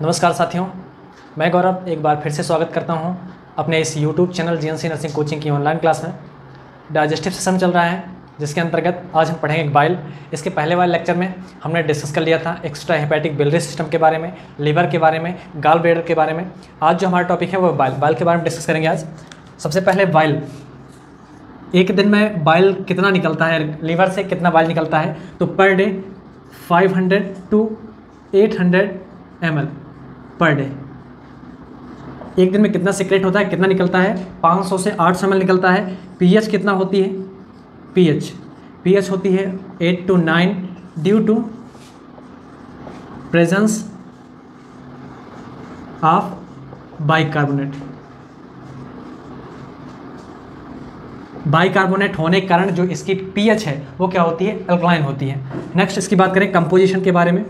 नमस्कार साथियों, मैं गौरव एक बार फिर से स्वागत करता हूं अपने इस YouTube channel GNC nursing coaching की ऑनलाइन क्लास में। डाइजेस्टिव सेशन चल रहा है जिसके अंतर्गत आज हम पढ़ेंगे बाइल। इसके पहले वाले लेक्चर में हमने डिस्कस कर लिया था एक्स्ट्रा हेपेटिक बिलियरी सिस्टम के बारे में, लिवर के बारे में, गॉल ब्लैडर के बारे में। आज जो हमारा टॉपिक है वो बाइल के बारे में डिस्कस करेंगे। आज सबसे पहले बाइल, एक दिन में बाइल कितना निकलता है, लीवर से कितना बाइल निकलता है, तो per day 500 to 800 ml per day. एक दिन में कितना सीक्रेट होता है, कितना निकलता है, 500 से 800 ml निकलता है। पीएच कितना होती है, पीएच होती है 8 to 9 due to presence of bicarbonate. Bicarbonate होने के कारण जो इसकी पीएच है वो क्या होती है, अल्कलाइन होती है। नेक्स्ट इसकी बात करें कंपोजिशन के बारे में।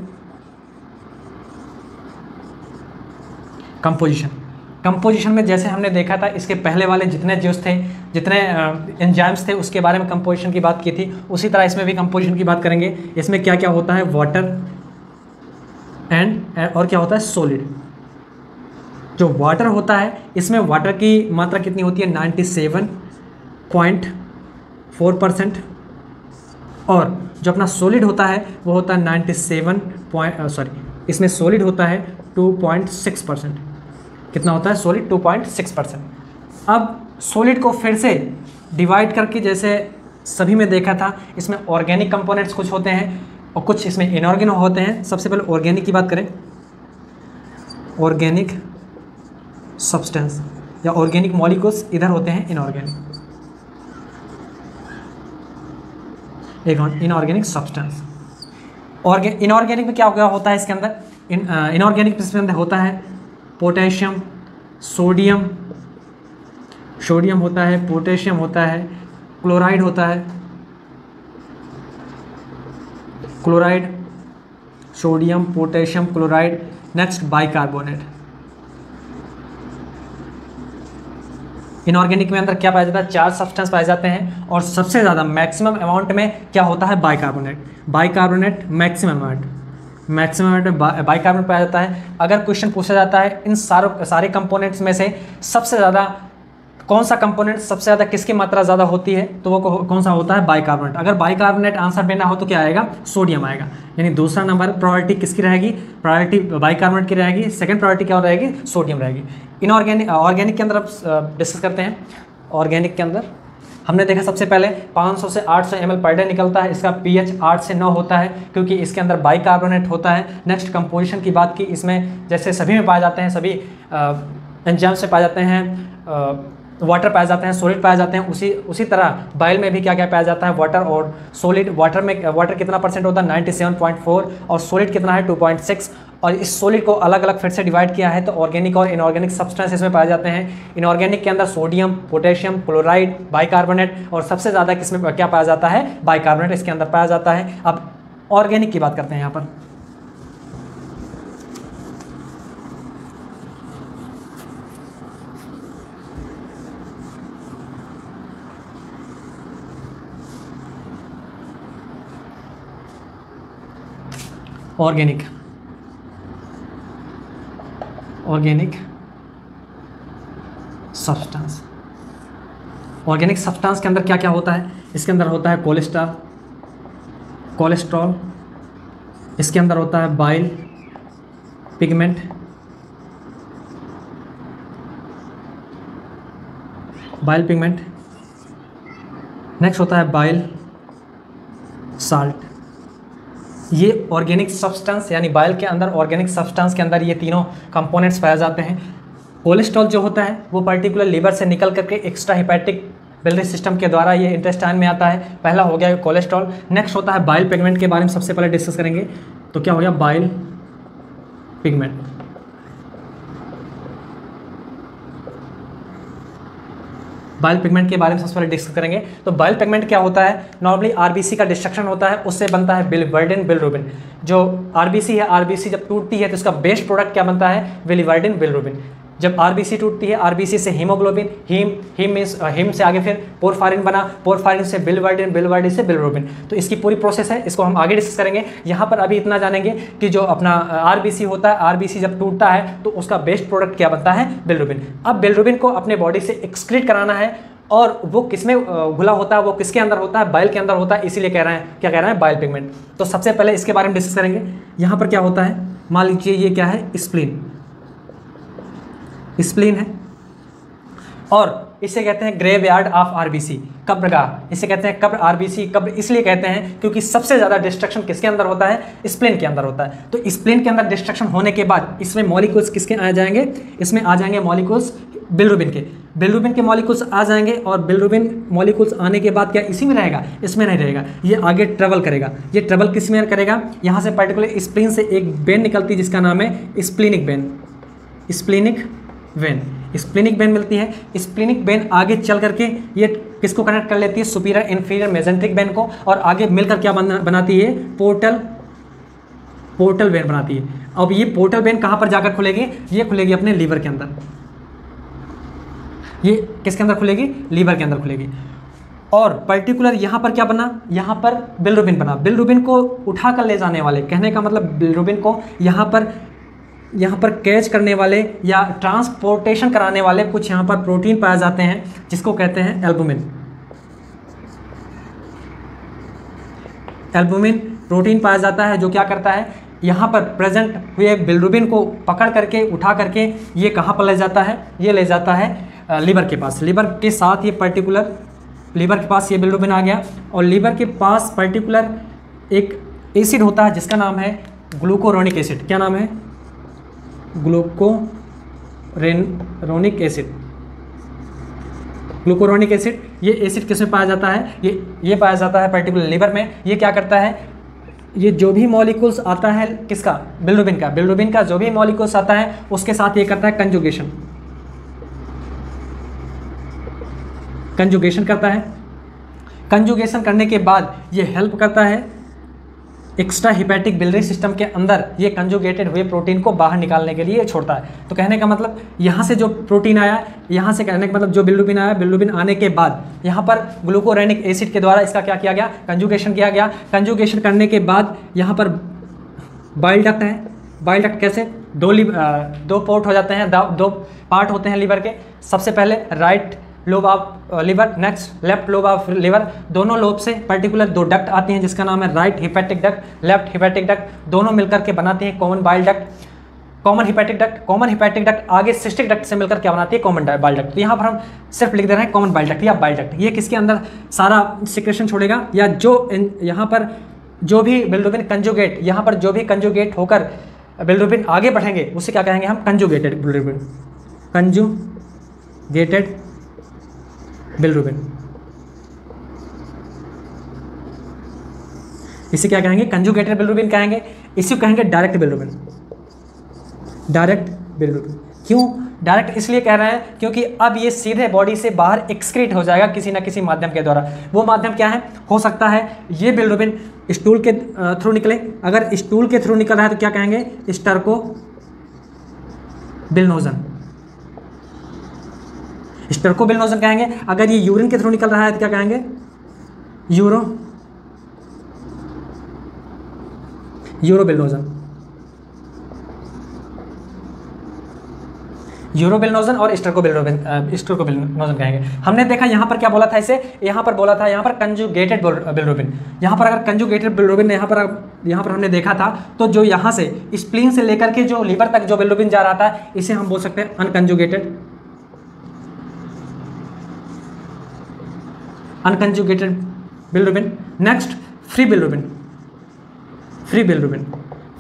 कंपोजिशन में जैसे हमने देखा था इसके पहले वाले जितने जूस थे, जितने एंजाइम्स थे, उसके बारे में कंपोजिशन की बात की थी, उसी तरह इसमें भी कंपोजिशन की बात करेंगे। इसमें क्या क्या होता है, वाटर एंड और क्या होता है, सॉलिड। जो वाटर होता है इसमें वाटर की मात्रा कितनी होती है, 97.4%। और जो अपना सॉलिड होता है वो होता है इसमें सॉलिड होता है 2.6%। कितना होता है सॉलिड, 2.6%। अब सॉलिड को फिर से डिवाइड करके जैसे सभी में देखा था, इसमें ऑर्गेनिक कंपोनेंट्स कुछ होते हैं और कुछ इसमें इनऑर्गेनिक होते हैं। सबसे पहले ऑर्गेनिक की बात करें, ऑर्गेनिक सब्सटेंस या ऑर्गेनिक मॉलिक्यूल्स इधर होते हैं इनऑर्गेनिक, इनऑर्गेनिक सब्सटेंस। इनऑर्गेनिक में क्या होता है इसके अंदर, इनऑर्गेनिक इसमें अंदर होता है पोटेशियम, सोडियम होता है, पोटेशियम होता है, क्लोराइड होता है, chloride, sodium, potassium, chloride. Next bicarbonate. Inorganic में अंदर क्या पाया जाता है, 4 सब्सटेंस पाए जाते हैं और सबसे ज़्यादा मैक्सिमम अमाउंट में क्या होता है, बाइकार्बोनेट मैक्सिमम अमाउंट में बाइकार्बोनेट पाया जाता है। अगर क्वेश्चन पूछा जाता है इन सारे कंपोनेंट्स में से सबसे ज़्यादा कौन सा कंपोनेंट, सबसे ज़्यादा किसकी मात्रा ज़्यादा होती है, तो वो कौन सा होता है, बाइकार्बोनेट। अगर बाइकार्बोनेट आंसर देना हो तो क्या आएगा, सोडियम आएगा। यानी दूसरा नंबर प्रायोरिटी किसकी रहेगी, प्रायोरिटी बाइकार्बोनेट की रहेगी, सेकंड प्रायोरिटी क्या रहेगी, सोडियम रहेगी। ऑर्गेनिक के अंदर अब डिस्कस करते हैं। ऑर्गेनिक के अंदर हमने देखा सबसे पहले 500 से 800 ml पर डे निकलता है। इसका pH 8 से 9 होता है क्योंकि इसके अंदर बाइकार्बोनेट होता है। नेक्स्ट कंपोजिशन की बात की, इसमें जैसे सभी में पाए जाते हैं, सभी एंजाइम्स में पाए जाते हैं, वाटर पाए जाते हैं, सॉलिड पाए जाते हैं। उसी तरह बाइल में भी क्या क्या पाया जाता है, वाटर और सॉलिड। वाटर कितना परसेंट होता है, 97.4 और सॉलिड कितना है, 2.6। और इस सॉलिड को अलग अलग फिर से डिवाइड किया है तो ऑर्गेनिक और इनऑर्गेनिक सब्सटेंस इसमें पाए जाते हैं। इनऑर्गेनिक के अंदर सोडियम, पोटेशियम, क्लोराइड, बाइकार्बोनेट और सबसे ज़्यादा किसमें क्या पाया जाता है, बाइकार्बोनेट इसके अंदर पाया जाता है। अब ऑर्गेनिक की बात करते हैं यहाँ पर। ऑर्गेनिक सब्सटेंस के अंदर क्या क्या होता है, इसके अंदर होता है कोलेस्ट्रॉल, इसके अंदर होता है बाइल पिगमेंट, नेक्स्ट होता है बाइल साल्ट। ये ऑर्गेनिक सब्सटेंस यानी बाइल के अंदर, ऑर्गेनिक सब्सटेंस के अंदर ये तीनों कंपोनेंट्स पाए जाते हैं। कोलेस्ट्रॉल जो होता है वो पर्टिकुलर लीवर से निकल करके एक्स्ट्रा हेपेटिक बिलियरी सिस्टम के द्वारा ये इंटेस्टाइन में आता है। पहला हो गया कोलेस्ट्रॉल। नेक्स्ट होता है बाइल पिगमेंट के बारे में सबसे पहले डिस्कस करेंगे। तो क्या हो गया, बाइल पिगमेंट। बाइल पिगमेंट के बारे में सबसे पहले डिस्कस करेंगे। तो बाइल पिगमेंट क्या होता है, नॉर्मली आरबीसी का डिस्ट्रक्शन होता है, उससे बनता है बिलिवर्डिन। जो आरबीसी है, आरबीसी जब टूटती है तो इसका बेस्ट प्रोडक्ट क्या बनता है, बिलिवर्डिन। जब आरबीसी टूटती है, आरबीसी से हीमोग्लोबिन, हीम से आगे फिर पोरफायरिन बना, पोरफायरिन से बिलिवर्डिन, बिलिवर्डिन से बिलिरुबिन। तो इसकी पूरी प्रोसेस है, इसको हम आगे डिस्कस करेंगे। यहाँ पर अभी इतना जानेंगे कि जो अपना आरबीसी होता है, आरबीसी जब टूटता है तो उसका बेस्ट प्रोडक्ट क्या बनता है, बिलिरुबिन। अब बिलिरुबिन को अपने बॉडी से एक्सक्रीट कराना है, और वो किसमें घुला होता है, वो किसके अंदर होता है, बाइल के अंदर होता है, इसीलिए कह रहे हैं, क्या कह रहे हैं, बाइल पिगमेंट। तो सबसे पहले इसके बारे में डिस्कस करेंगे। यहाँ पर क्या होता है, मान लीजिए ये क्या है, स्प्लीन, स्प्लीन है, और इसे कहते हैं ग्रेवयार्ड ऑफ आरबीसी, कब्रगाह। इसे कहते हैं कब्र, आरबीसी कब्र इसलिए कहते हैं क्योंकि सबसे ज़्यादा डिस्ट्रक्शन किसके अंदर होता है, स्प्लीन के अंदर होता है। तो स्प्लीन के अंदर डिस्ट्रक्शन होने के बाद इसमें मॉलिक्यूल्स किसके आ जाएंगे, इसमें आ जाएंगे मॉलिक्यूल्स बिलिरुबिन के, बिलिरुबिन के मॉलिक्यूल्स आ जाएंगे। और बिलिरुबिन मॉलिक्यूल्स आने के बाद क्या इसी में रहेगा, इसमें नहीं रहेगा, ये आगे ट्रेवल करेगा। ये ट्रेवल किस में करेगा, यहाँ से पर्टिकुलर स्प्लीन से एक वेन निकलती है जिसका नाम है splenic when, splenic when, splenic when मिलती है। स्प्लीनिक वेन आगे चल करके ये किसको कनेक्ट कर लेती है, सुपीरियर इंफीरियर मेसेंट्रिक वेन को, और आगे मिलकर क्या बनाती है, पोर्टल वेन बनाती है। अब ये पोर्टल वेन कहाँ पर जाकर खुलेगी, ये खुलेगी अपने लीवर के अंदर। ये किसके अंदर खुलेगी, लीवर के अंदर खुलेगी। और पर्टिकुलर यहाँ पर क्या बना, यहाँ पर बिलिरुबिन बना। बिलिरुबिन को उठा कर ले जाने वाले, कहने का मतलब बिलिरुबिन को यहाँ पर कैच करने वाले या ट्रांसपोर्टेशन कराने वाले कुछ यहाँ पर प्रोटीन पाए जाते हैं जिसको कहते हैं एल्बुमिन। एल्बुमिन प्रोटीन पाया जाता है जो क्या करता है, यहाँ पर प्रेजेंट हुए बिलिरुबिन को पकड़ करके उठा करके ये कहाँ पर ले जाता है, ये ले जाता है लीवर के पास। लीवर के साथ ये पर्टिकुलर, लीवर के पास ये बिलिरुबिन आ गया, और लीवर के पास पर्टिकुलर एक एसिड होता है जिसका नाम है ग्लूकोरोनिक एसिड। क्या नाम है, ग्लूकोरोनिक एसिड। ग्लूकोरोनिक एसिड, ये एसिड किस में पाया जाता है, ये पाया जाता है पर्टिकुलर लीवर में। ये क्या करता है, ये जो भी मॉलिक्यूल्स आता है किसका, बिलिरुबिन का जो भी मॉलिक्यूल्स आता है उसके साथ ये करता है कंजुगेशन करता है। कंजुगेशन करने के बाद ये हेल्प करता है एक्स्ट्रा हिपैटिक बिलियरी सिस्टम के अंदर ये कंजुगेटेड हुए प्रोटीन को बाहर निकालने के लिए छोड़ता है। तो कहने का मतलब यहाँ से जो प्रोटीन आया, यहाँ से कहने का मतलब जो बिलिरुबिन आया, बिलिरुबिन आने के बाद यहाँ पर ग्लूकोरोनिक एसिड के द्वारा इसका क्या किया गया, कंजुगेशन किया गया। कंजुगेशन करने के बाद यहाँ पर बाइल डक्ट है। बाइल डक्ट कैसे, दो पोर्ट हो जाते हैं, दो पार्ट होते हैं लीवर के। सबसे पहले right lobe of liver, next left lobe of liver. दोनों लोब से पर्टिकुलर दो डक्ट आती हैं जिसका नाम है right hepatic duct, left hepatic duct. दोनों मिलकर के बनाती हैं common bile duct, common hepatic duct. Common hepatic duct आगे सिस्टिक डक्ट से मिलकर क्या बनाती है, कॉमन बाइल डक्ट। तो यहाँ पर हम सिर्फ लिख दे रहे हैं कॉमन बाइल डक्ट या बाइल डक्ट। ये किसके अंदर सारा सिक्रेशन छोड़ेगा, या जो यहाँ पर जो भी बिलिरुबिन कंजुगेट, यहाँ पर जो भी कंजुगेट होकर बिलिरुबिन आगे बढ़ेंगे उसे क्या कहेंगे हम, कंजुगेटेड बिलिरुबिन, कंजुगेटेड बिलिरुबिन। इसे क्या कहेंगे, कंजुगेटेड बिलिरुबिन कहेंगे। इसी को कहेंगे डायरेक्ट बिलिरुबिन, डायरेक्ट बिलिरुबिन। क्यों डायरेक्ट, इसलिए कह रहे हैं क्योंकि अब ये सीधे बॉडी से बाहर एक्सक्रीट हो जाएगा किसी ना किसी माध्यम के द्वारा। वो माध्यम क्या है, हो सकता है ये बिलिरुबिन स्टूल के थ्रू निकले। अगर स्टूल के थ्रू निकल रहा है तो क्या कहेंगे, स्टर्कोबिलिनोजन, स्टर्कोबिलिनोजन कहेंगे। अगर ये यूरिन के थ्रू निकल रहा है तो क्या कहेंगे, यूरोबिलिनोजन, यूरोबिलिनोजन और स्टर्कोबिलिनोजन कहेंगे। हमने देखा यहाँ पर क्या बोला था इसे, यहाँ पर बोला था यहाँ पर कंजुगेटेड बिलिरुबिन। यहाँ पर अगर कंजुगेटेड बिलिरुबिन यहाँ पर हमने देखा था, तो जो यहाँ से स्प्लीन से लेकर के जो लीवर तक जो बिलिरुबिन जा रहा था इसे हम बोल सकते हैं unconjugated bilirubin. Next free bilirubin.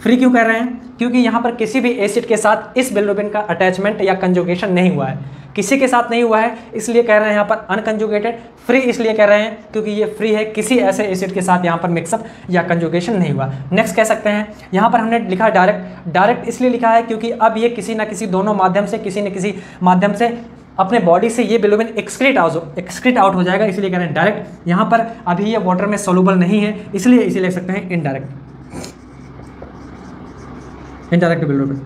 Free क्यों कह रहे हैं, क्योंकि यहाँ पर किसी भी एसिड के साथ इस बिलिरुबिन का अटैचमेंट या कंजुगेशन नहीं हुआ है, किसी के साथ नहीं हुआ है, इसलिए कह रहे हैं यहाँ पर अनकंजुगेटेड। फ्री इसलिए कह रहे हैं क्योंकि ये फ्री है, किसी ऐसे एसिड के साथ यहाँ पर मिक्सअप या कंजुगेशन नहीं हुआ। नेक्स्ट कह सकते हैं यहाँ पर हमने लिखा डायरेक्ट इसलिए लिखा है क्योंकि अब ये किसी न किसी दोनों माध्यम से, किसी न किसी माध्यम से अपने बॉडी से ये बिलिरुबिन एक्सक्रीट आउट हो जाएगा, इसलिए कह रहे हैं डायरेक्ट। यहाँ पर अभी ये वाटर में सोलूबल नहीं है, इसलिए इसे लिख सकते हैं इनडायरेक्ट बिलिरुबिन।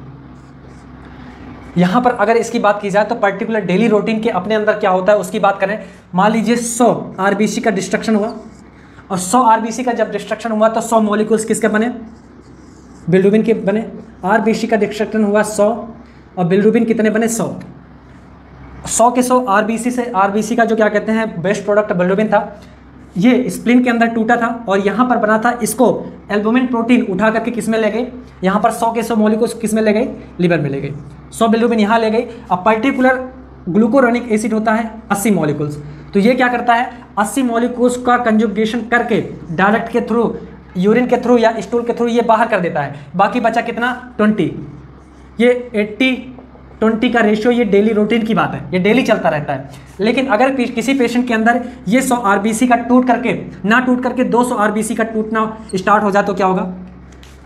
यहाँ पर अगर इसकी बात की जाए तो पर्टिकुलर डेली रूटीन के अपने अंदर क्या होता है उसकी बात करें। मान लीजिए 100 आरबीसी का डिस्ट्रक्शन हुआ, और 100 आरबीसी का जब डिस्ट्रक्शन हुआ तो 100 मॉलिक्यूल्स किसके बने, बिलिरुबिन के बने। आरबीसी का डिस्ट्रक्शन हुआ 100 और बिलिरुबिन कितने बने, 100। 100 के 100 आरबीसी से, आरबीसी का जो क्या कहते हैं बेस्ट प्रोडक्ट बिलिरुबिन था, ये स्प्लीन के अंदर टूटा था और यहाँ पर बना था, इसको एल्बुमिन प्रोटीन उठा करके किस में ले गए, यहाँ पर 100 के 100 मॉलिक्यूल्स किस में ले गए, लिवर में ले गए। 100 बिलिरुबिन यहाँ ले गई। अब पर्टिकुलर ग्लूकोरोनिक एसिड होता है 80 मॉलिक्यूल्स, तो ये क्या करता है 80 मॉलिक्यूल्स का कंजुगेशन करके डायरेक्ट के थ्रू, यूरिन के थ्रू या स्टूल के थ्रू ये बाहर कर देता है। बाकी बचा कितना 20। ये 80-20 का रेशियो, ये डेली रूटीन की बात है, ये डेली चलता रहता है। लेकिन अगर किसी पेशेंट के अंदर ये 100 आरबीसी का टूट करके 200 आरबीसी का टूटना स्टार्ट हो जाए तो क्या होगा,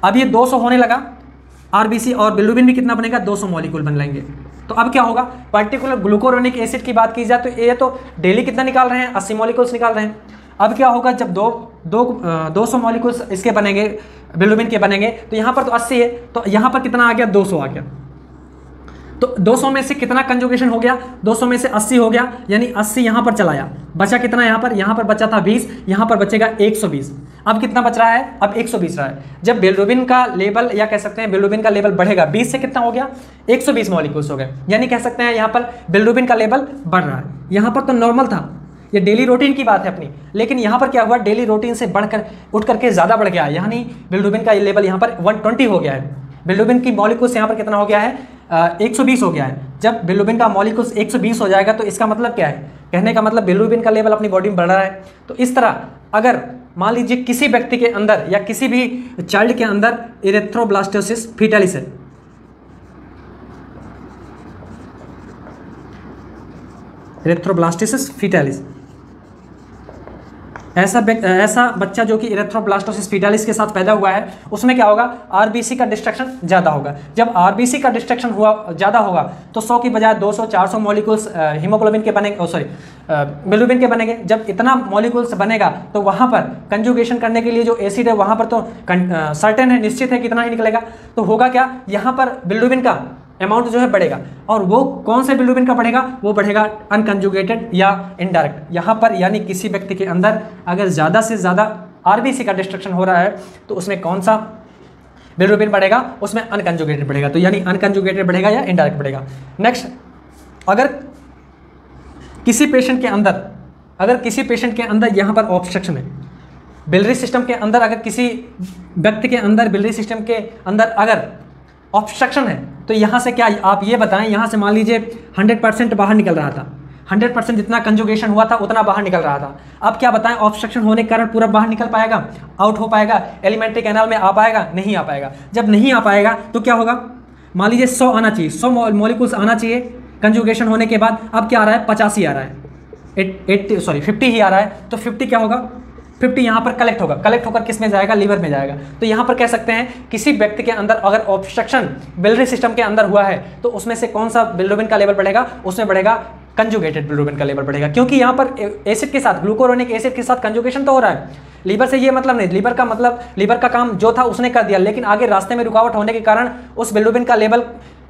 अब ये 200 होने लगा आरबीसी और बिलिरुबिन भी कितना बनेगा, 200 मॉलिक्यूल बन लेंगे। तो अब क्या होगा, पर्टिकुलर ग्लूकोरोनिक एसिड की बात की जाए तो ये तो डेली कितना निकाल रहे हैं, 80 मॉलिक्यूल्स निकाल रहे हैं। अब क्या होगा, जब 200 मॉलिक्यूल्स इसके बनेंगे, बिलिरुबिन के बनेंगे, तो यहाँ पर तो 80 है, तो यहाँ पर कितना आ गया, 200 आ गया। तो 200 में से कितना कंजुगेशन हो गया, 200 में से 80 हो गया, यानी 80 यहाँ पर चलाया, बचा कितना यहाँ पर बचा था 20, यहाँ पर बचेगा 120। अब कितना बच रहा है, अब 120 रहा है। जब बिलिरुबिन का लेवल, या कह सकते हैं बिलिरुबिन का लेवल बढ़ेगा, 20 से कितना हो गया, 120 मॉलिक्यूल्स हो गए, यानी कह सकते हैं यहाँ पर बिलिरुबिन का लेवल बढ़ रहा है। यहाँ पर तो नॉर्मल था, ये डेली रूटीन की बात है अपनी, लेकिन यहाँ पर क्या हुआ, डेली रूटीन से बढ़कर उठ करके ज़्यादा बढ़ गया, यानी बिलिरुबिन का लेवल यहाँ पर 120 हो गया है। बिलिरुबिन की मॉलिक्यूल्स यहाँ पर कितना हो गया है, 120 हो गया है। जब बिलिरुबिन का मॉलिक्यूल्स 120 हो जाएगा तो इसका मतलब क्या है, कहने का मतलब बिलिरुबिन का लेवल अपनी बॉडी में बढ़ रहा है। तो इस तरह अगर मान लीजिए किसी व्यक्ति के अंदर या किसी भी चाइल्ड के अंदर इरेथ्रोब्लास्टोसिस फीटालिस है, इरेथ्रोब्लास्टोसिस फीटालिस, ऐसा बच्चा जो कि इरेथ्रोब्लास्टोसिस फीटालिस के साथ पैदा हुआ है, उसमें क्या होगा, आरबीसी का डिस्ट्रक्शन ज़्यादा होगा। जब आरबीसी का डिस्ट्रक्शन ज़्यादा होगा तो 100 की बजाय 200-400 मॉलिक्यूल्स हीमोग्लोबिन के बनेंगे, बिलिरुबिन के बनेंगे। जब इतना मॉलिक्यूल्स बनेगा तो वहाँ पर कंजुगेशन करने के लिए जो एसिड है वहाँ पर तो सर्टेन है, निश्चित है कितना ही निकलेगा। तो होगा क्या, यहाँ पर बिलिरुबिन का अमाउंट जो है बढ़ेगा, और वो कौन से बिलिरुबिन का बढ़ेगा, वो बढ़ेगा अनकंजुगेटेड या इनडायरेक्ट। यहाँ पर यानी किसी व्यक्ति के अंदर अगर ज़्यादा से ज़्यादा आरबीसी का डिस्ट्रक्शन हो रहा है तो उसमें कौन सा बिलिरुबिन बढ़ेगा, उसमें अनकंजुगेटेड बढ़ेगा। तो यानी अनकंजुगेटेड बढ़ेगा या इनडायरेक्ट बढ़ेगा। नेक्स्ट, अगर किसी पेशेंट के अंदर यहाँ पर ऑब्स्ट्रक्शन है बिलियरी सिस्टम के अंदर, अगर किसी व्यक्ति के अंदर बिलियरी सिस्टम के अंदर अगर ऑब्स्ट्रक्शन है तो यहाँ से क्या आप ये बताएं, यहाँ से मान लीजिए 100% बाहर निकल रहा था, 100% जितना कंजुगेशन हुआ था उतना बाहर निकल रहा था। अब क्या बताएं, ऑब्स्ट्रक्शन होने के कारण पूरा बाहर निकल पाएगा, आउट हो पाएगा, एलिमेंट्री कैनाल में आ पाएगा, नहीं आ पाएगा। जब नहीं आ पाएगा तो क्या होगा, मान लीजिए 100 आना चाहिए, 100 मॉलिक्यूल्स आना चाहिए कंजुगेशन होने के बाद, अब क्या आ रहा है, 50 ही आ रहा है, 50 ही आ रहा है। तो 50 क्या होगा, 50 यहाँ पर कलेक्ट होगा, कलेक्ट होकर किस में जाएगा, लीवर में जाएगा। तो यहाँ पर कह सकते हैं किसी व्यक्ति के अंदर अगर ऑब्स्ट्रक्शन बिलियरी सिस्टम के अंदर हुआ है तो उसमें से कौन सा बिलिरुबिन का लेवल बढ़ेगा, उसमें बढ़ेगा कंजुगेटेड बिलिरुबिन का लेवल बढ़ेगा, क्योंकि यहाँ पर एसिड के साथ, ग्लूकोरोनिक एसिड के साथ कंजुगेशन तो हो रहा है। लीवर से ये मतलब नहीं, लीवर का काम जो था उसने कर दिया, लेकिन आगे रास्ते में रुकावट होने के कारण उस बिलिरुबिन का लेवल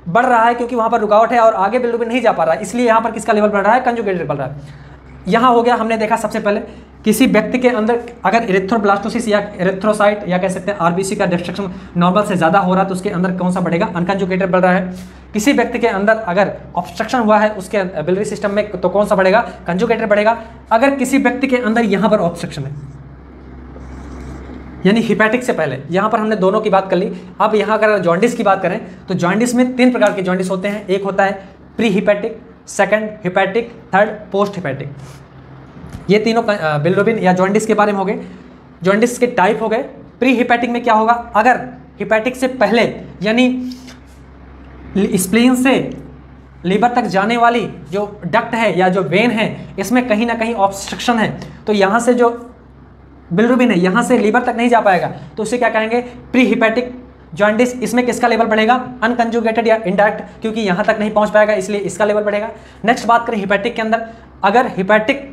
बढ़ रहा है, क्योंकि वहाँ पर रुकावट है और आगे बिलिरुबिन नहीं जा पा रहा है, इसलिए यहाँ पर किसका लेवल बढ़ रहा है, कंजुगेटेड बढ़ रहा है। यहाँ हो गया, हमने देखा सबसे पहले किसी व्यक्ति के अंदर अगर इरेथ्रोब्लास्टोसिस या इरेथ्रोसाइट या कह सकते हैं आरबीसी का डिस्ट्रक्शन नॉर्मल से ज़्यादा हो रहा है तो उसके अंदर कौन सा बढ़ेगा, अनकंजुगेटेड बढ़ रहा है। किसी व्यक्ति के अंदर अगर ऑब्स्ट्रक्शन हुआ है उसके बिलियरी सिस्टम में तो कौन सा बढ़ेगा, कंजुगेटेड बढ़ेगा। अगर किसी व्यक्ति के अंदर यहाँ पर ऑब्स्ट्रक्शन है, यानी हिपैटिक से पहले, यहाँ पर हमने दोनों की बात कर ली। अब यहाँ अगर जॉन्डिस की बात करें तो जॉन्डिस में 3 प्रकार के जॉन्डिस होते हैं। एक होता है pre hepatic, second hepatic, third post hepatic. ये तीनों बिलिरुबिन या जॉन्डिस के बारे में हो गए। जॉन्डिस के टाइप हो गए। प्री हिपैटिक में क्या होगा, अगर हिपैटिक से पहले यानी स्प्लीन से लीवर तक जाने वाली जो डक्ट है या जो वेन है इसमें कहीं ना कहीं ऑब्स्ट्रक्शन है, तो यहाँ से जो बिलिरुबिन है यहाँ से लीवर तक नहीं जा पाएगा, तो उसे क्या कहेंगे, प्री हिपैटिक जॉन्डिस। इसमें किसका लेवल बढ़ेगा, अनकंजुगेटेड या इनडायरेक्ट, क्योंकि यहाँ तक नहीं पहुँच पाएगा इसलिए इसका लेवल बढ़ेगा। नेक्स्ट बात करें हिपैटिक के अंदर, अगर हिपैटिक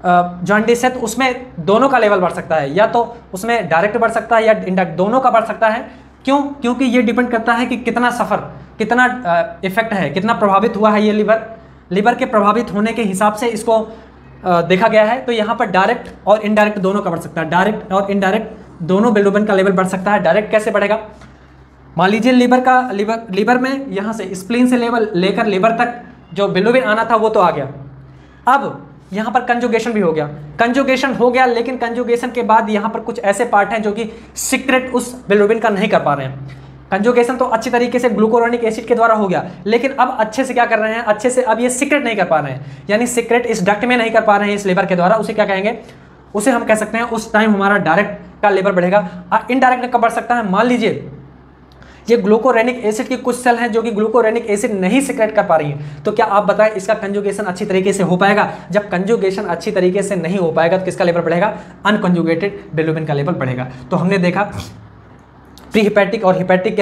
जॉन्डिस है तो उसमें दोनों का लेवल बढ़ सकता है, या तो उसमें डायरेक्ट बढ़ सकता है या इनडायरेक्ट, दोनों का बढ़ सकता है। क्यों, क्योंकि ये डिपेंड करता है कि कितना सफ़र कितना इफेक्ट है, कितना प्रभावित हुआ है ये लीवर के प्रभावित होने के हिसाब से इसको देखा गया है। तो यहाँ पर डायरेक्ट और इनडायरेक्ट दोनों का बढ़ सकता है, डायरेक्ट और इनडायरेक्ट दोनों बिलिरुबिन का लेवल बढ़ सकता है। डायरेक्ट कैसे बढ़ेगा, मान लीजिए लीवर में यहाँ से स्प्लीन से लेवल लेकर लीवर तक जो बिलिरुबिन आना था वो तो आ गया, अब यहाँ पर कंजुगेशन भी हो गया, कंजुगेशन हो गया, लेकिन कंजुगेशन के बाद यहाँ पर कुछ ऐसे पार्ट हैं जो कि सीक्रेट उस बिलिरुबिन का नहीं कर पा रहे हैं। कंजुगेशन तो अच्छी तरीके से ग्लूकोरोनिक एसिड के द्वारा हो गया, लेकिन अब अच्छे से क्या कर रहे हैं, अच्छे से अब ये सीक्रेट नहीं कर पा रहे हैं, यानी सीक्रेट इस डक्ट में नहीं कर पा रहे हैं इस लीवर के द्वारा। उसे क्या कहेंगे, उसे हम कह सकते हैं उस टाइम हमारा डायरेक्ट का लेवल बढ़ेगा। इनडायरेक्ट कब बढ़ सकता है, मान लीजिए ये ग्लूकोरेनिक एसिड की कुछ सेल हैं जो कि ग्लूकोरेनिक एसिड नहीं सीक्रेट कर पा रही हैं, तो क्या आप बताएं इसका कंजुगेशन अच्छी तरीके से हो पाएगा। जब कंजुगेशन अच्छी तरीके से नहीं हो पाएगा तो किसका लेवल बढ़ेगा, अनकंजुगेटेड बिलिरुबिन का लेवल बढ़ेगा। तो हमने देखा प्री हिपैटिक और हिपैटिक के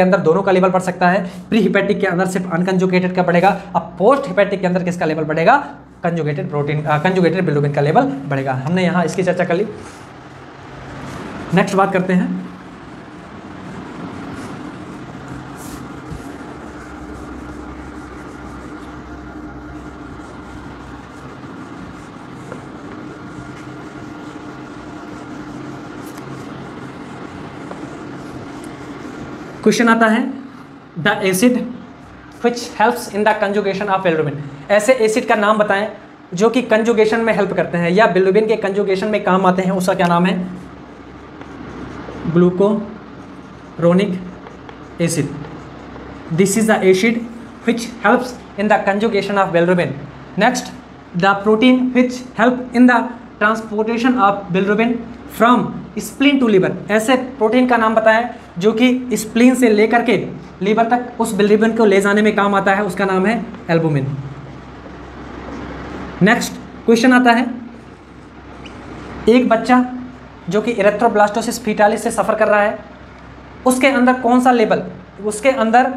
अंदर दोनों का लेवल बढ़ सकता है। प्री हिपैटिक के अंदर सिर्फ अनकंजुगेटेड का बढ़ेगा, अब पोस्ट हिपैटिक के अंदर किसका लेवल बढ़ेगा, कंजुगेटेड बिलिरुबिन का लेवल बढ़ेगा। हमने यहाँ इसकी चर्चा कर ली। नेक्स्ट बात करते हैं क्वेश्चन आता है the acid which helps in the conjugation of bilirubin. ऐसे एसिड का नाम बताएं जो कि कंजुगेशन में हेल्प करते हैं या बिलिरुबिन के कंजुगेशन में काम आते हैं, उसका क्या नाम है, glucuronic acid. This is the acid which helps in the conjugation of bilirubin. Next, the protein which help in the transportation of bilirubin from spleen to liver. ऐसे प्रोटीन का नाम बताएं जो कि स्प्लीन से लेकर के लीवर तक उस बिलिरुबिन को ले जाने में काम आता है, उसका नाम है एल्बुमिन। नेक्स्ट क्वेश्चन आता है, एक बच्चा जो कि इरेथ्रोब्लास्टोसिस फीटालिस से सफ़र कर रहा है, उसके अंदर कौन सा लेवल, उसके अंदर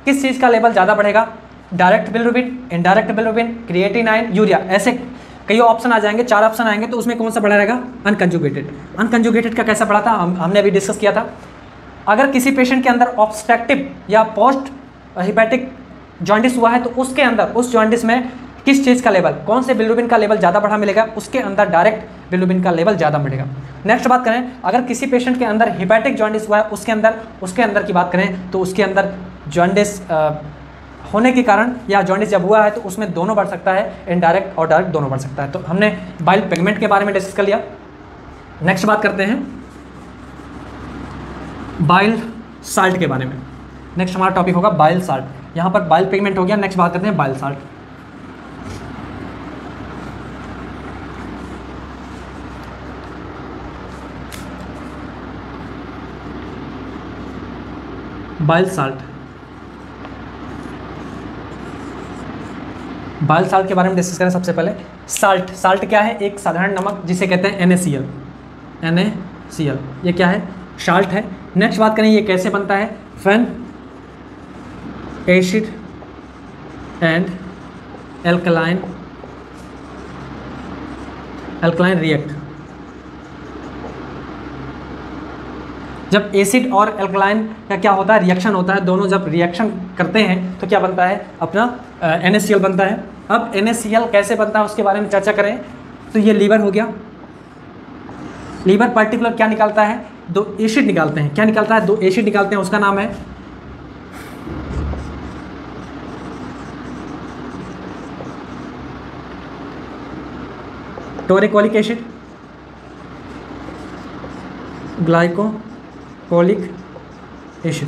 किस चीज़ का लेवल ज़्यादा बढ़ेगा, direct bilirubin, indirect bilirubin, creatinine, urea. ऐसे कई ऑप्शन आ जाएंगे, 4 ऑप्शन आएंगे, तो उसमें कौन सा बढ़ा रहेगा, अनकंजुगेटेड। अनकंजुगेटेड का कैसा पढ़ा था, हमने अभी डिस्कस किया था। अगर किसी पेशेंट के अंदर ऑब्स्ट्रक्टिव या पोस्ट हिपैटिक जॉन्डिस हुआ है तो उसके अंदर उस जॉन्डिस में किस चीज़ का लेवल, कौन से बिलिरुबिन का लेवल ज़्यादा बढ़ा मिलेगा, उसके अंदर डायरेक्ट बिलिरुबिन का लेवल ज़्यादा बढ़ेगा। नेक्स्ट बात करें, अगर किसी पेशेंट के अंदर हिपैटिक जॉन्डिस हुआ है उसके अंदर की बात करें तो उसके अंदर जॉन्डिस होने के कारण या जॉन्डिस जब हुआ है तो उसमें दोनों बढ़ सकता है, इनडायरेक्ट और डायरेक्ट दोनों बढ़ सकता है। तो हमने बाइल पिगमेंट के बारे में डिस्कस कर लिया। नेक्स्ट बात करते हैं बाइल साल्ट के बारे में। नेक्स्ट हमारा टॉपिक होगा बाइल साल्ट। यहाँ पर बाइल पिगमेंट हो गया, नेक्स्ट बात करते हैं bile salt. Bile salt, bile salt के बारे में डिस्कस करें। सबसे पहले साल्ट क्या है, एक साधारण नमक जिसे कहते हैं NaCl। ये क्या है, साल्ट है। नेक्स्ट बात करें ये कैसे बनता है, when acid and alkaline react. जब एसिड और एल्कलाइन का क्या होता है, रिएक्शन होता है, दोनों जब रिएक्शन करते हैं तो क्या बनता है, अपना NaCl बनता है। अब NaCl कैसे बनता है उसके बारे में चर्चा करें तो ये लीवर हो गया। लीवर पर्टिकुलर क्या निकालता है, 2 एसिड निकालते हैं। क्या निकालता है, 2 एसिड निकालते हैं, उसका नाम है टोरिकोलिक एसिड, ग्लाइकोलिक एसिड।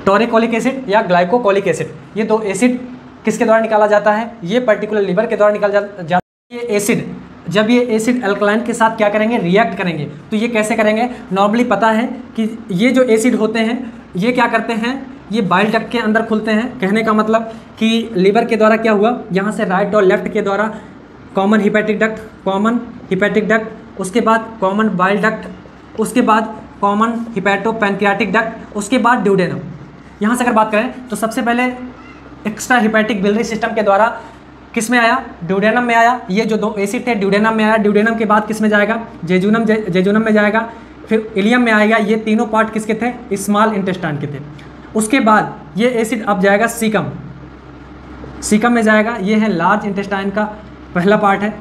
टोरिकोलिक एसिड या ग्लाइकोलिक एसिड, ये 2 एसिड किसके द्वारा निकाला जाता है, ये पर्टिकुलर लीवर के द्वारा निकाला जाता है। ये एसिड, जब ये एसिड अल्कलाइन के साथ क्या करेंगे, रिएक्ट करेंगे। तो ये कैसे करेंगे, नॉर्मली पता है कि ये जो एसिड होते हैं ये क्या करते हैं, ये बाइल डक्ट के अंदर खुलते हैं। कहने का मतलब कि लीवर के द्वारा क्या हुआ, यहाँ से राइट और लेफ्ट के द्वारा कॉमन हिपैटिक डक्ट, उसके बाद कॉमन बाइल डक्ट, उसके बाद कॉमन हिपैटो पैनक्रियाटिक डक्ट, उसके बाद ड्यूडेनम। यहाँ से अगर बात करें तो सबसे पहले एक्स्ट्रा हिपैटिक बिलियरी सिस्टम के द्वारा किस में आया, ड्यूडेनम में आया। ये जो 2 एसिड थे ड्यूडेनम में आया। ड्यूडेनम के बाद किस में जाएगा, जेजुनम में जाएगा, फिर इलियम में आएगा। ये तीनों पार्ट किसके थे, स्मॉल इंटेस्टाइन के थे। उसके बाद ये एसिड अब जाएगा सीकम, सीकम में जाएगा। ये है लार्ज इंटेस्टाइन का पहला पार्ट है।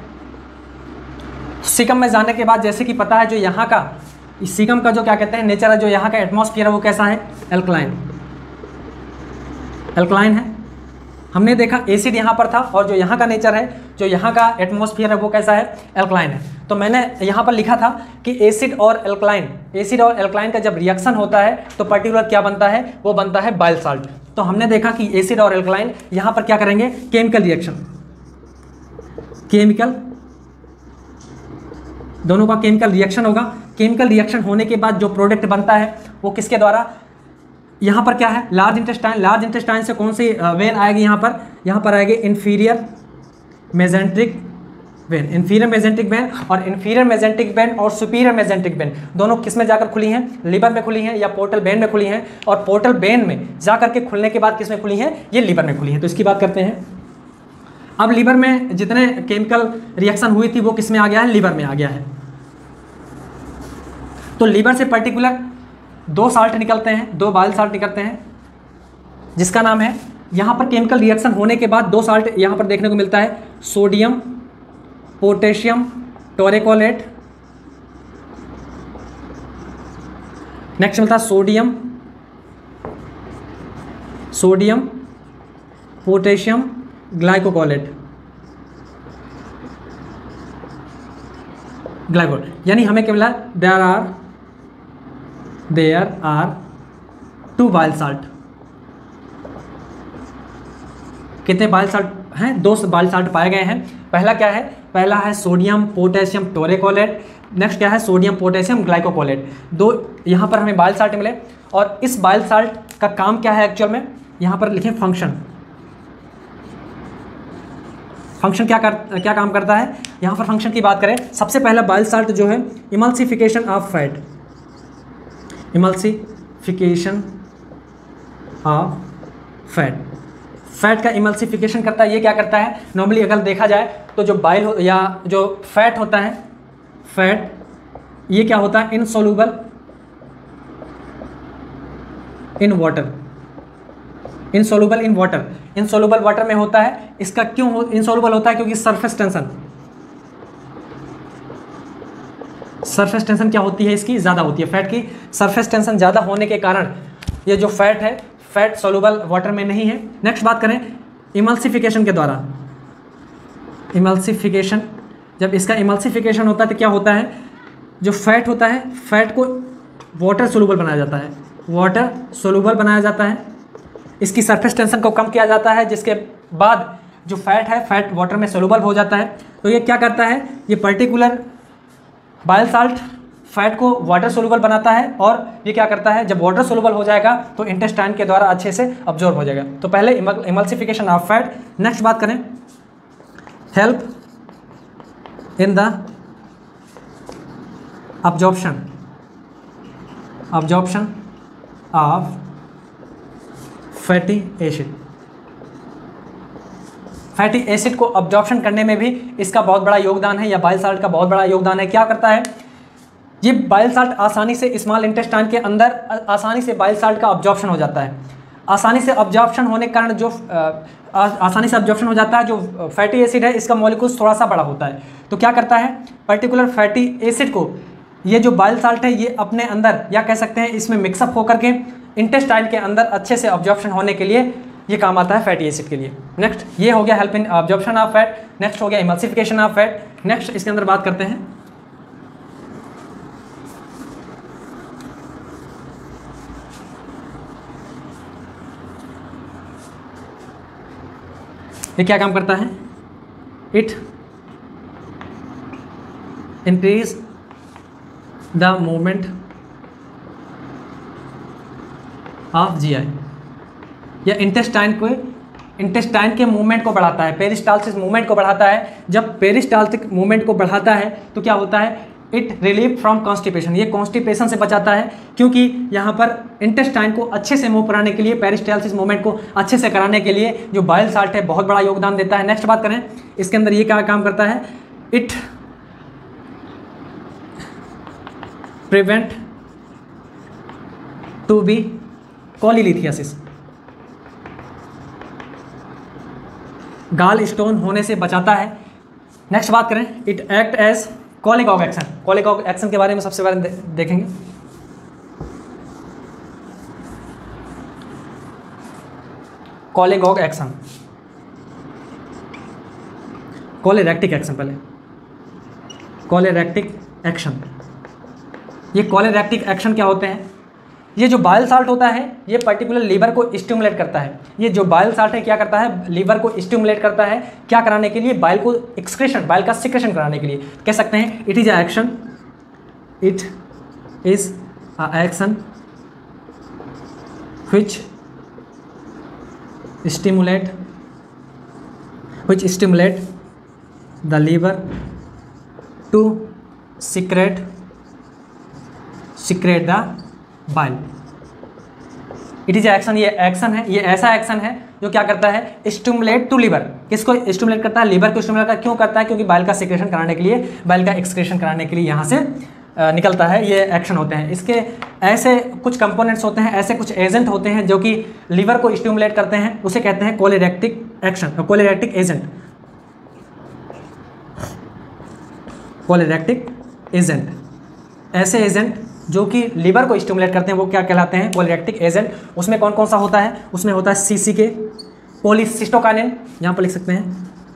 सीकम में जाने के बाद जैसे कि पता है जो यहाँ का सीकम का जो क्या कहते हैं नेचर है, जो यहाँ का एटमॉस्फेयर है वो कैसा है, एल्कलाइन, एल्कलाइन है। हमने देखा एसिड यहाँ पर था और जो यहाँ का नेचर है, जो यहाँ का एटमॉस्फेयर है वो कैसा है, एल्कलाइन है। तो मैंने यहाँ पर लिखा था कि एसिड और एल्कलाइन का जब रिएक्शन होता है तो पर्टिकुलर क्या बनता है, वो बनता है बाइल साल्ट। तो हमने देखा कि एसिड और एल्कलाइन यहाँ पर क्या करेंगे, केमिकल रिएक्शन, केमिकल, दोनों का केमिकल रिएक्शन होगा। केमिकल रिएक्शन होने के बाद जो प्रोडक्ट बनता है वो किसके द्वारा, यहाँ पर क्या है, लार्ज इंटेस्टाइन। लार्ज इंटेस्टाइन से कौन सी वेन आएगी यहाँ पर आएगी inferior mesenteric when, inferior mesenteric when. और इंफीरियर मेजेंट्रिक वेन और सुपीरियर मेजेंट्रिक वेन दोनों किस में जाकर खुली हैं, लिवर में खुली हैं या पोर्टल वेन में खुली हैं। और पोर्टल वेन में जाकर के खुलने के बाद किस में खुली हैं, ये लिवर में खुली हैं। तो इसकी बात करते हैं। अब लिवर में जितने केमिकल रिएक्शन हुई थी वो किस में आ गया है, लिवर में आ गया है। तो लिवर से पर्टिकुलर 2 साल्ट निकलते हैं, 2 बाइल साल्ट निकलते हैं, जिसका नाम है, यहाँ पर केमिकल रिएक्शन होने के बाद 2 साल्ट यहाँ पर देखने को मिलता है, सोडियम पोटेशियम टोरेकोलेट। नेक्स्ट मिलता है सोडियम पोटेशियम ग्लाइकोकोलेट, यानी हमें क्या मिला, देयर आर 2 बाइल साल्ट। कितने बाइल साल्ट हैं, 2 बाइल साल्ट पाए गए हैं। पहला क्या है, पहला है सोडियम पोटेशियम टोरेकोलेट, नेक्स्ट क्या है, सोडियम पोटेशियम ग्लाइकोकोलेट। 2 यहाँ पर हमें बाइल साल्ट मिले। और इस बाइल साल्ट का काम क्या है एक्चुअल में, यहाँ पर लिखें फंक्शन। फंक्शन क्या काम करता है, यहाँ पर फंक्शन की बात करें, सबसे पहला बाइल साल्ट जो है emulsification of fat, emulsification of fat का इमल्सिफिकेशन करता है। ये क्या करता है, नॉर्मली अगर देखा जाए तो जो बाइल या जो फैट होता है, फैट ये क्या होता है, insoluble in water, insoluble in water, insoluble water में होता है। इसका क्यों इनसोल्यूबल होता है, क्योंकि सरफेस टेंशन क्या होती है, इसकी ज़्यादा होती है। फैट की सरफेस टेंशन ज़्यादा होने के कारण ये जो फैट है, फैट सोल्यूबल वाटर में नहीं है। नेक्स्ट बात करें इमल्सिफिकेशन के द्वारा, इमल्सिफिकेशन, जब इसका इमल्सिफिकेशन होता है तो क्या होता है, जो फैट होता है, फैट को वाटर सोल्यूबल बनाया जाता है, वाटर सोल्यूबल बनाया जाता है। इसकी सरफेस टेंशन को कम किया जाता है, जिसके बाद जो फैट है, फैट वाटर में सोल्यूबल हो जाता है। तो ये क्या करता है, ये पर्टिकुलर बाइल साल्ट फैट को वाटर सोल्यूबल बनाता है। और ये क्या करता है, जब वाटर सोल्यूबल हो जाएगा तो इंटेस्टाइन के द्वारा अच्छे से अब्जॉर्ब हो जाएगा। तो पहले इमल्सिफिकेशन ऑफ फैट। नेक्स्ट बात करें help in the absorption of fatty acid. Fatty acid को अब्जॉर्प्शन करने में भी इसका बहुत बड़ा योगदान है, या बाइल साल्ट का बहुत बड़ा योगदान है। क्या करता है, ये बाइल साल्ट आसानी से स्मॉल इंटेस्टाइन के अंदर आसानी से बाइल साल्ट का अब्जॉर्प्शन हो जाता है। आसानी से अब्जॉर्प्शन होने के कारण जो आसानी से अब्जॉर्प्शन हो जाता है, जो फैटी एसिड है इसका मॉलिक्यूल्स थोड़ा सा बड़ा होता है। तो क्या करता है, पर्टिकुलर फैटी एसिड को ये जो बाइल साल्ट है ये अपने अंदर, या कह सकते हैं इसमें मिक्सअप होकर के इंटेस्टाइन के अंदर अच्छे से अब्जॉर्प्शन होने के लिए ये काम आता है फैटी एसिड के लिए। नेक्स्ट ये हो गया help in absorption of fat. Next हो गया इमल्सिफिकेशन ऑफ फैट। नेक्स्ट इसके अंदर बात करते हैं ये क्या काम करता है, it increase the movement of GI, या इंटेस्टाइन के मूवमेंट को बढ़ाता है, पेरिस्टाल्सिस मूवमेंट को बढ़ाता है। जब पेरिस्टाल्टिक मूवमेंट को बढ़ाता है तो क्या होता है, इट रिलीव फ्रॉम कॉन्स्टिपेशन, ये कॉन्स्टिपेशन से बचाता है, क्योंकि यहाँ पर इंटेस्टाइन को अच्छे से मूव कराने के लिए, पेरिस्टाल्सिस मूवमेंट को अच्छे से कराने के लिए जो बाइल साल्ट है बहुत बड़ा योगदान देता है। नेक्स्ट बात करें इसके अंदर ये क्या काम करता है, it prevent to be cholelithiasis, gall stone होने से बचाता है। नेक्स्ट बात करें, it act as cholagogue action. Cholagogue action के बारे में सबसे पहले देखेंगे। कोलेगॉग एक्शन, कोलेरेक्टिक एक्शन, पहले कोलेरेक्टिक एक्शन। ये कोलेरेक्टिक एक्शन क्या होते हैं? ये जो बाइल साल्ट होता है ये पर्टिकुलर लीवर को स्टिमुलेट करता है। ये जो बाइल साल्ट है क्या करता है? लीवर को स्टिमुलेट करता है। क्या कराने के लिए? बाइल को एक्सक्रेशन, बाइल का सिक्रेशन कराने के लिए। कह सकते हैं it is a action, it is a action which stimulate the liver to secrete the bile। It is action, ये एक्शन है, ये ऐसा एक्शन है जो क्या करता है? Stimulate to liver. किसको स्टिमुलेट करता है? लिवर को स्टिमुलेट करता है। क्यों करता है? क्योंकि बाइल का सिक्रेशन कराने के लिए, बाइल का एक्सक्रेशन कराने के लिए यहाँ से निकलता है। ये एक्शन होते हैं। इसके ऐसे कुछ कंपोनेंट्स होते हैं, ऐसे कुछ एजेंट होते हैं जो कि लिवर को स्टिमुलेट करते हैं, उसे कहते हैं कोलेरेक्टिक एक्शन, कोलेरेक्टिक एजेंट। कोलेरेक्टिक एजेंट, ऐसे एजेंट जो कि लिवर को स्टिमुलेट करते हैं वो क्या कहलाते हैं? कोलेरेक्टिक एजेंट। उसमें कौन कौन सा होता है? उसमें होता है सीसीके, कोलिसिस्टोकाइनिन, यहाँ पर लिख सकते हैं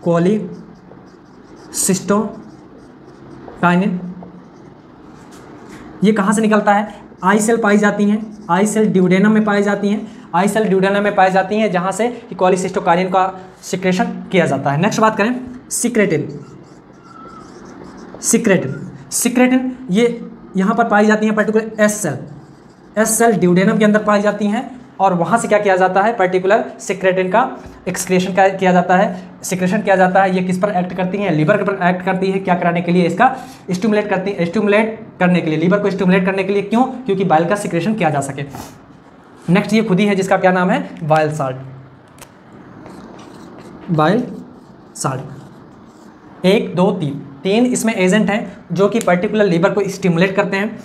कोलिसिस्टोकाइनिन। ये कहाँ से निकलता है? आई सेल पाई जाती हैं, आई सेल ड्यूडेनम में पाई जाती हैं, आई सेल ड्यूडेनम में पाई जाती हैं, जहाँ से कि कोलिसिस्टोकाइनिन का सिक्रेशन किया जाता है। नेक्स्ट बात करें, सिक्रेटिन। सिक्रेटिन ये यहाँ पर पाई जाती हैं पर्टिकुलर एस सेल ड्यूडेनम के अंदर पाई जाती हैं, और वहाँ से क्या किया जाता है? पर्टिकुलर सिक्रेटिन का एक्सक्रेशन किया जाता है, सिक्रेशन किया जाता है। ये किस पर एक्ट करती हैं? लिवर पर एक्ट करती है। क्या कराने के लिए? इसका स्टिमुलेट करती है, स्टिमुलेट करने के लिए, लिवर को स्टिमुलेट करने के लिए। क्यों? क्योंकि बाइल का सिक्रेशन किया जा सके। नेक्स्ट ये खुद ही है जिसका क्या नाम है? Bile salt. बाइल साल्ट 1 2 3 इसमें एजेंट हैं जो कि पर्टिकुलर लिवर को स्टिमुलेट करते हैं।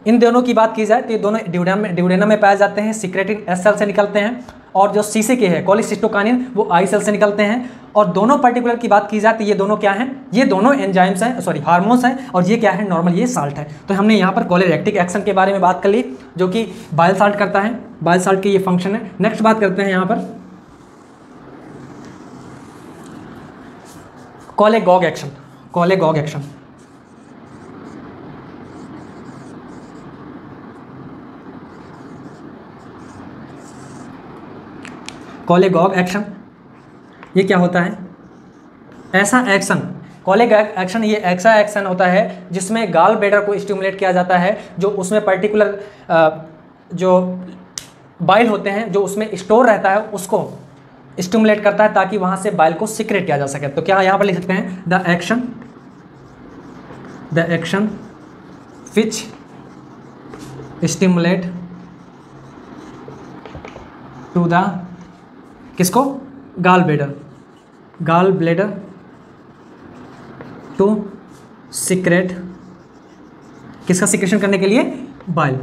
इन दोनों की बात की जाए तो ये दोनों ड्यूडेनम में पाए जाते हैं, सिक्रेटिन एस सेल से निकलते हैं, और जो सीसीके है कोलिसिस्टोकाइनिन वो आई सेल से निकलते हैं। और दोनों पर्टिकुलर की बात की जाए तो ये दोनों क्या हैं? ये दोनों एंजाइम्स हैं, सॉरी हार्मोन्स हैं, और ये क्या है? नॉर्मल ये साल्ट है। तो हमने यहाँ पर कोलेरेक्टिक एक्शन के बारे में बात कर ली जो कि बाइल साल्ट करता है, बाइल साल्ट के ये फंक्शन है। नेक्स्ट बात करते हैं यहाँ पर कोलेगॉग action. Cholagogue action cholagogue action ये क्या होता है? ऐसा एक्शन, कोलेगॉग एक्शन ये ऐसा एक्शन होता है जिसमें गाल ब्लैडर को स्टिमुलेट किया जाता है, जो उसमें पर्टिकुलर जो बाइल होते हैं जो उसमें स्टोर रहता है उसको स्टिमुलेट करता है ताकि वहाँ से बाइल को सिक्रेट किया जा सके। तो क्या यहाँ पर लिख सकते हैं? The action which stimulate to the, किसको? गाल ब्लैडर टू सिक्रेट, किसका सिक्रेशन करने के लिए? बाइल।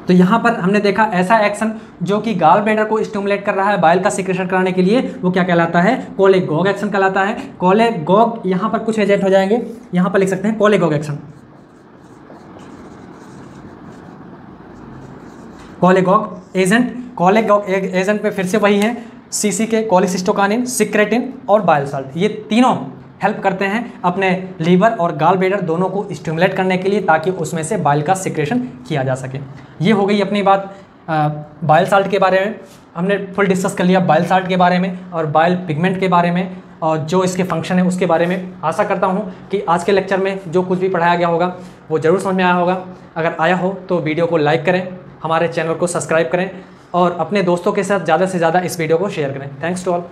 तो यहाँ पर हमने देखा ऐसा एक्शन जो कि गाल ब्लैडर को स्टिमुलेट कर रहा है बाइल का सिक्रेशन कराने के लिए, वो क्या कहलाता है? कोलेगॉग एक्शन कहलाता है। कोलेगॉग, यहाँ पर कुछ एजेंट हो जाएंगे, यहाँ पर लिख सकते हैं कोलेगॉग एक्शन। कोलेगॉग एजेंट पे फिर से वही है, सीसीके, कोलिसिस्टोकाइनिन, सिक्रेटिन और बाइल साल्ट। ये तीनों हेल्प करते हैं अपने लीवर और गाल ब्लैडर दोनों को स्टिमुलेट करने के लिए ताकि उसमें से बाइल का सिक्रेशन किया जा सके। ये हो गई अपनी बात बाइल साल्ट के बारे में। हमने फुल डिस्कस कर लिया बाइल साल्ट के बारे में और बाइल पिगमेंट के बारे में और जो इसके फंक्शन है उसके बारे में। आशा करता हूँ कि आज के लेक्चर में जो कुछ भी पढ़ाया गया होगा वो ज़रूर समझ में आया होगा। अगर आया हो तो वीडियो को लाइक करें, हमारे चैनल को सब्सक्राइब करें और अपने दोस्तों के साथ ज़्यादा से ज़्यादा इस वीडियो को शेयर करें। Thanks to all.